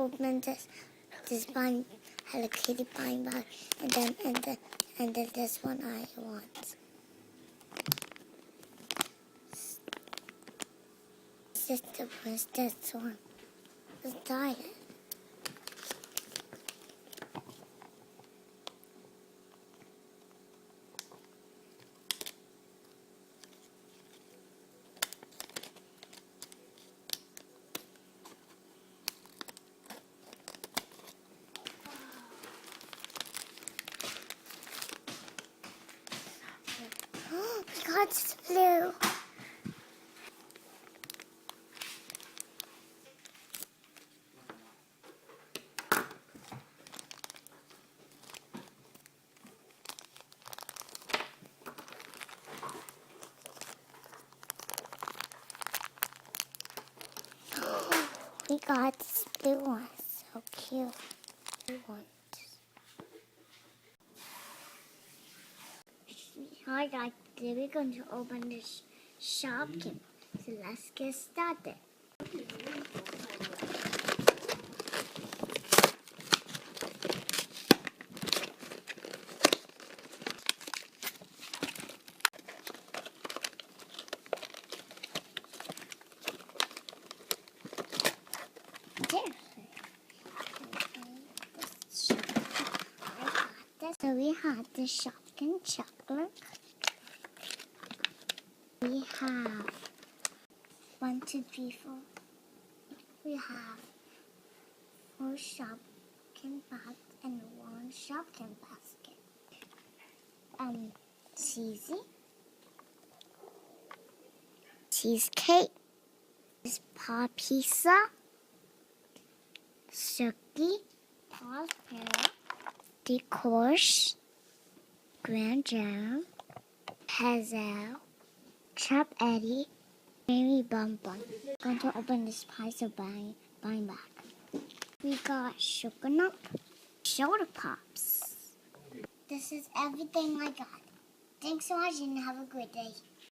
open this Hello Kitty buying bag, and then this one I want. Sister was this one. Let's try it. Oh my God, it's blue. We got this blue one. So cute. Blue one. Hi guys, today we're going to open this Shopkins. So let's get started. So we have the Shopkins chocolate. We have 1, 2, 3, 4. We have 4 Shopkins bags and 1 Shopkins basket. Cheesecake, paw pizza, Suki, Paws Pear, Decors, Grand Jam, Hazel, Chop Eddie, Mary Bun Bun. I'm going to open this pie so buying back. We got Sugar Nut, Soda Pops. This is everything I got. Thanks so much and have a great day.